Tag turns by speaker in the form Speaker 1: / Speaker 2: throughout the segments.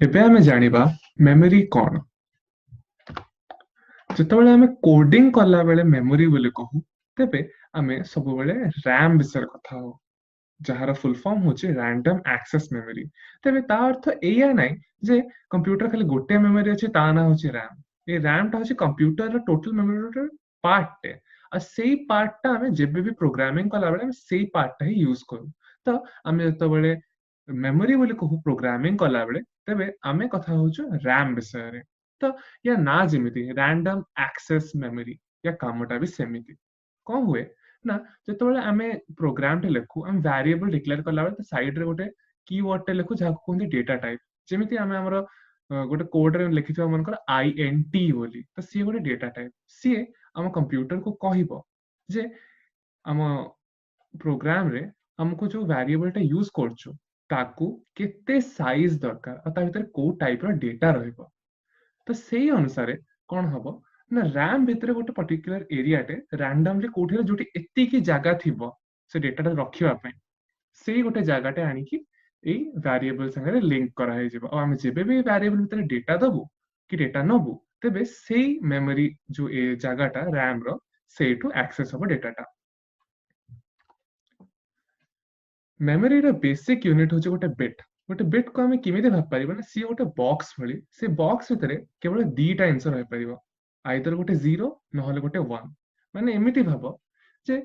Speaker 1: एबे आमे जानिबा मेमोरी कौन। जितेबाला आमे कोडिंग कला बेले मेमोरी बोले कहू तेबे आमे सब बेले रैम विषय कथा हो जहार फुल फॉर्म होची रैंडम एक्सेस मेमोरी। तेबे ता अर्थ एया नाही जे कंप्यूटर खाली गोटे मेमोरी अछि ता ना होची रैम। ए रैम ता होची कंप्यूटर रो टोटल मेमोरी रो पार्ट टे। आ सेई पार्ट ता आमे जेबे भी प्रोग्रामिंग कला बेले आमे सेई पार्ट ता ही यूज करू। तो आमे जतबेले मेमोरी बोले कहू प्रोग्रामिंग कला बेले तेबे आमे कथा होचु रैम विषय रे। तो या ना जेमिति रैंडम एक्सेस मेमोरी या कामटा भी सेमिति कौन हुए ना जिते आमे प्रोग्राम टे लिखु आम वेरिएबल डिक्लेयर कला बेले साइड रे गोटे कीवर्ड टे लिखु जाको कहते डेटा टाइप जेमिति आमे हमर गोटे कोड रे लिखिथि मनकर आईएनटी बोली तो सी गोटे डेटा टाइप सी आम कंप्यूटर को कहिबो जे आम प्रोग्राम रे हमको जो वेरिएबल टा यूज करछु ताकू केते साइज दरकार और ता भीतर को टाइप रो डेटा रहइबो। तो सेही अनुसार कौन हबो ना रैम भितर गोटे पर्टिकुलर एरिया टे रैंडमली कोठी जोटी एति की जगह थिबो से डेटा टा रखिबा पय सेही गोटे जगह टे आनी कि एई वेरिएबल संगे लिंक करा हे जिवो। हम जेबे भी वेरिएबल भितर डेटा दबु कि डेटा नबु तेबे सेही मेमोरी जो ए जगह टा रैम रो सेही टू एक्सेस हबो डेटा टा। मेमोरी रो बेसिक यूनिट होचे गोटे बिट को हमें किमिते भाब परिबा ना सी गोटे बॉक्स भली से बॉक्स भितरे केवल दीटा आंसर होय परिबो आइदर गोटे 0 नहले गोटे 1 माने एमिति भाबो जे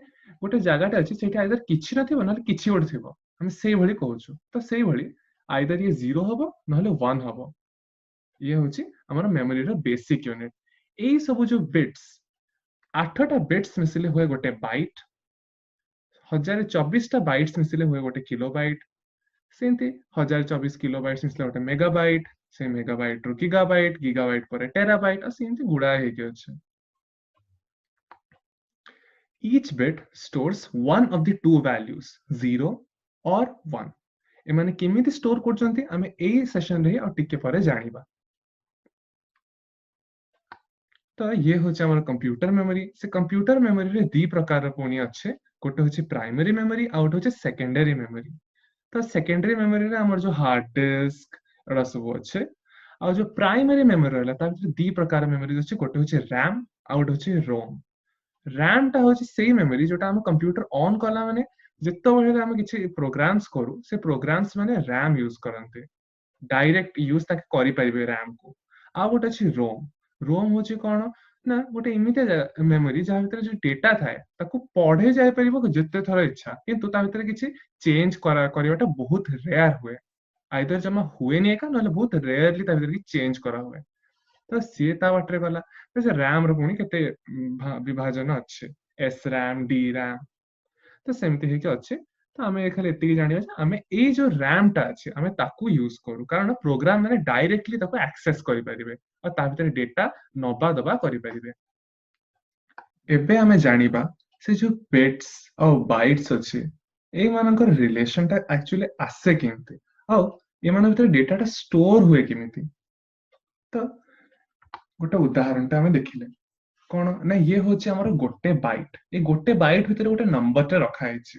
Speaker 1: गोटे जगहटा अछि सेठी आइदर किछि नथिबो नहले किछि गोटे थिबो हम सेही भली कहूछु तो सेही भली आइदर ये 0 हबो नहले 1 हबो। ये होची हमर मेमोरी रो बेसिक यूनिट। एई सब जो बिट्स 8टा बिट्स मिसिले होय गोटे बाइट 1024 टा बाइट्स मिसिले हुए गोटे किलोबाइट सेमती 1024 किलोबाइट्स मिसिले गोटे मेगाबाइट से मेगाबाइट रो गीगाबाइट गीगाबाइट पर टेराबाइट और सेमती गुड़ा हेके अछि। Each bit stores one of the two values 0 or 1 एमाने केमिति स्टोर करछन्ती आमे एई सेशन रे और टिके परे जानिबा। तो ये होचे हमर कंप्यूटर मेमोरी से कंप्यूटर मेमोरी रे दी प्रकार पुनी अच्छे गोटे होचे प्राइमरी मेमोरी आ गोटे होचे सेकेंडरी मेमोरी। तो सेकेंडरी मेमोरी रे हमर जो हार्ड डिस्क एडा सब अच्छे आ जो प्राइमरी मेमोरी रहला ता भीतर दी प्रकार मेमोरी अच्छे गोटे होचे रैम आ गोटे होचे रोम। रैम टा होची सेही मेमोरी जोटा हम कंप्यूटर ऑन कला माने जत्तो बेले हम किछि प्रोग्राम्स करू से प्रोग्राम्स माने रैम यूज करन्ते डायरेक्ट यूज ताके करि परिबे रैम को। आ गोटे अछि रोम। रोम होची कोन ना गोटे एमिते मेमोरी जहा भीतर जो डेटा थाए ताकू पढ़े जाय परिबो जत्ते थोर इच्छा किंतु ता भीतर किछि चेंज करिवाटा बहुत रेयर हुए आइदर जमा हुए नहीं एका नले बहुत रेयरली ता भीतर की चेंज करा हुए। तो सी ता बाटरे गला से रैम रो पुणी केते विभाजन अच्छे एस रैम डी रैम तो सेमती हेके अच्छे। तो आमे खाली एतिकी जानिबा जे आमे ए जो रैम टा अच्छे आमे ताकू यूज करू कारण प्रोग्राम माने डायरेक्टली ताकू एक्सेस करि परिबे और ता भीतर डेटा नबा दबा करि परिबे। एबे आमे जानिबा से जो बिट्स और बाइट्स अच्छे ए मानकर रिलेशन टा एक्चुअली आसे केमते और ए मान भीतर डेटा टा स्टोर हुए केमिति। तो गोटे उदाहरण टा आमे देखिले कोन ना ये होचे हमर गोटे बाइट ए गोटे बाइट भीतर गोटे नंबर टा रखा हैछि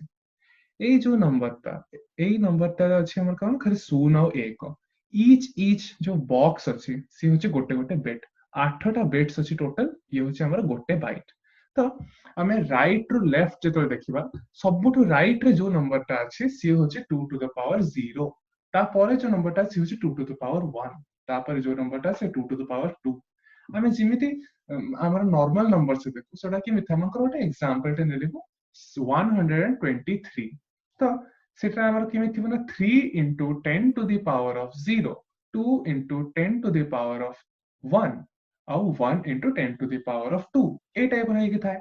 Speaker 1: ए जो नंबर ता अछि हमर कोन खाली 0 और 1 ईच जो बॉक्स अछि सी होचे गोटे गोटे बिट 8टा बिट्स अछि टोटल ये होचे हमर गोटे बाइट। तो हमें राइट रो लेफ्ट जेतो देखिबा सबुठु राइट रे जो नंबर टा अछि सी होचे 2 टू द पावर 0 ता परे जो नंबर टा सी होचे 2 टू द पावर 1 ता परे जो नंबर टा से 2 टू द पावर 2 आमे जिमिति हमर नॉर्मल नंबर से देखु सेटा कि मिथा मनकर गोटे एग्जांपल टे नेलिबो 123 तो सेटा हमर किमिति बना 3 into 10 to the power of 0 2 into 10 to the power of 1 और 1 into 10 to the power of 2 A type रही कि थाए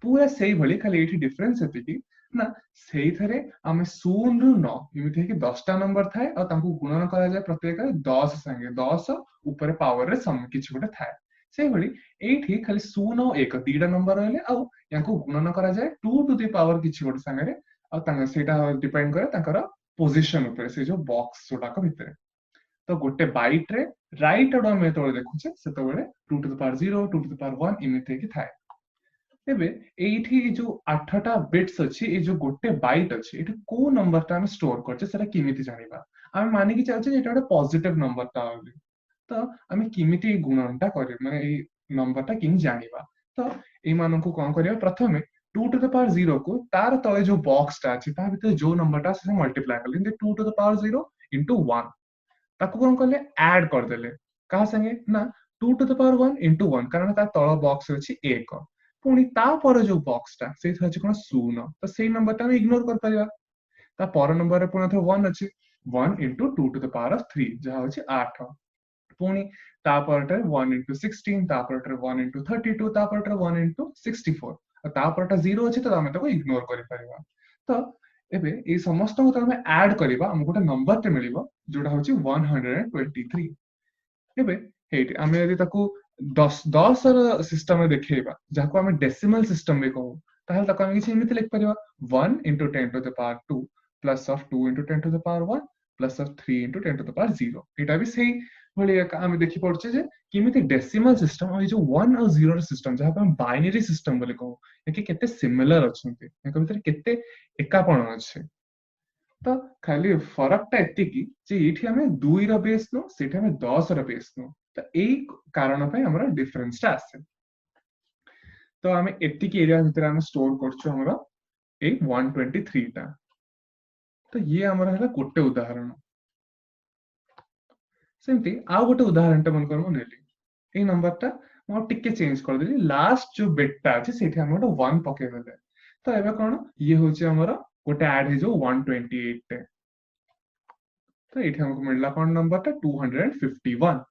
Speaker 1: पूरा सेही भली खाली एठी डिफरेंस हेति कि ना सेही थरे आमे 0 रु 9 एमिति कि 10टा नंबर थाए और तांको गुणन करा जाय प्रत्येक 10 संगे 10 ऊपर पावर रे सम किछ गोटे थाए सेही भली एठी खाली 0 और 1 दीटा नंबर रहले और याको गुणन करा जाय 2 टू द पावर किछ गोटे संगे और तांगा सेटा डिपेंड करे तांकर पोजीशन ऊपर से जो बॉक्स जोटा को भितरे। तो गोटे बाइट रे राइट आड़ आम जो देखुचे से 2 to the power 0 2 to the power 1 एमती थाए। एबे एठी जो 8टा बिट्स अछि ए जो गोटे बाइट अछि एठी को नंबर ता हम स्टोर करछे सेटा किमिति जानिबा। हम मानि कि चाहछे जे एटा गोटे पॉजिटिव नंबर ता होली तो हम किमिति गुणनटा करे माने ए नंबर ता किन जानिबा। तो ए मानन को कोन करिया प्रथमे 2 to the power 0 को तार तळे जो बॉक्स ता अछि ता भितर जो नंबर ता से मल्टीप्लाई करले 2 to the power 0 into 1 ताको कोन करले ऐड कर देले कहा संगे ना 2 to the power 1 into 1 कारण ता तळ बॉक्स अछि 1 पुणी तापर जो बॉक्स टा से अछि कोन 0 तो सेही नंबर ता हम इग्नोर कर परिबा। ता पर नंबर रे पुणी 1 अछि 1 into 2 to the power of 3 जहा अछि 8 पुणी तापर 1 into 16 तापर 1 into 32 तापर 1 into 64 तापर 0 अछि तो हम ताको इग्नोर करि परिबा। तो एबे ए समस्त को हम ऐड करिबा हम गोटे नंबर ते मिलिबो जोटा होछि 123। एबे हेट आमे यदि ताकू 10 र सिस्टम में देखेबा जाको आमे डेसिमल सिस्टम में कहू ताहले ताको आमे किछि एमिति लिख परिबा 1 into 10 to the power 2 plus of 2 into 10 to the power 1 plus of 3 into 10 to the power 0 एटा भी सही भली आमे देखि पड़छे जे किमिति डेसिमल सिस्टम और जो 1 और 0 र सिस्टम जहा हम बाइनरी सिस्टम बोले कहू एके केते सिमिलर अछंती एका भीतर केते एकापण अछि। तो खाली फरक टा एतिकी जे एठी हमें 2 र बेस नो सेठी हमें 10 र बेस नो तो एई कारण पे हमरा डिफरेंस टा आसे। तो हमें एतिकी एरिया भीतर हम स्टोर करछु हमरा ए 123 टा। तो ये हमरा हला गोटे उदाहरण सेमती आ गोटे उदाहरण टा मन करमु नेली ए नंबर टा मो टिके चेंज कर देली लास्ट जो बिट टा अछि सेठी हम गोटे 1 पके देले। तो एबे कोन ये होछि हमरा गोटे ऐड हे जो 128 टे तो ये हमको मिलला कौन नंबर टा 251।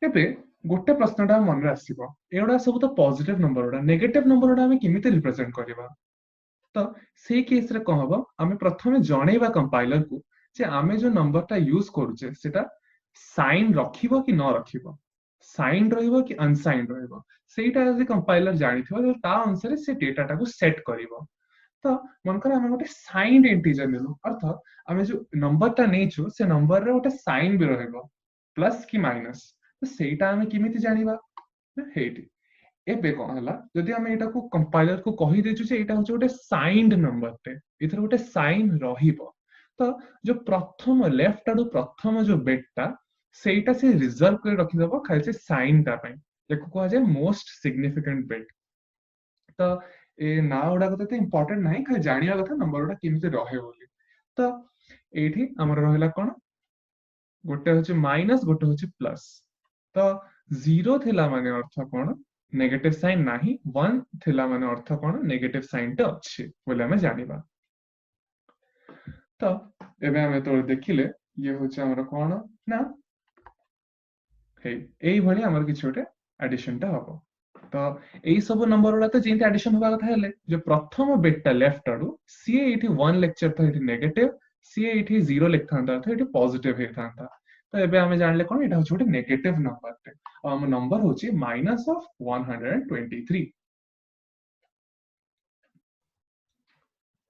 Speaker 1: एबे गोटे प्रश्नटा मन रे आसीबो एडा सब तो पॉजिटिव नंबर ओडा नेगेटिव नंबर ओडा हमें किमिते रिप्रेजेंट करबा। तो से केस रे कहबो हमें प्रथमे जणेबा कंपाइलर को जे आमे जो नंबर टा यूज करूचे सेटा साइन रखिबो कि न रखिबो साइन रहिबो कि अनसाइन रहिबो सेटा यदि कंपाइलर जानिथिबो तो ता अनुसार से डेटा टा को सेट करिवो। तो मनकर आमे गोटे साइंड इंटीजर नेलु अर्थात आमे जो नंबर टा नेछु से नंबर रे गोटे साइन भी रहइबो प्लस कि माइनस तो सेटा आमे किमिति जानिबा हेटी। एबे कोन हला जदि आमे एटा को कंपाइलर को कहि देछु जे एटा होचे गोटे साइंड नंबर टे इथर गोटे साइन रहिबो तो जो प्रथम लेफ्ट आडू प्रथम जो बिट टा सेटा से रिजर्व कर रखि देबो खाली से साइन टा पय जेको कहा जाय मोस्ट सिग्निफिकेंट बिट। तो ए ना उडा कते इंपोर्टेंट नाही खाली जानिया कथा नंबर उडा केमिति रहे बोली। तो एठी हमर रहला कोन गोटे होचे माइनस गोटे होचे प्लस। तो 0 थिला माने अर्थ कोन नेगेटिव साइन नाही 1 थिला माने अर्थ कोन नेगेटिव साइन टे अछि बोले हमें जानिबा। तो एबे हमें तो देखिले ये होचे हमर कोन ना हे एई भली हमर किछ छोटे एडिशन टा हबो। तो एई सब नंबर उडा तो जेंति एडिशन होबा कथा हेले जो प्रथम बिट टा लेफ्ट आडू सी एठी 1 लेक्चर तो एठी नेगेटिव सी एठी 0 लिखथांता तो एठी पॉजिटिव हेथांता। तो एबे हमें जानले कोन एटा होचे गोटे नेगेटिव नंबर टे हम नंबर होचे माइनस ऑफ 123।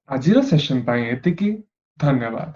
Speaker 1: आजिर सेशन पाई एतिकी धन्यवाद।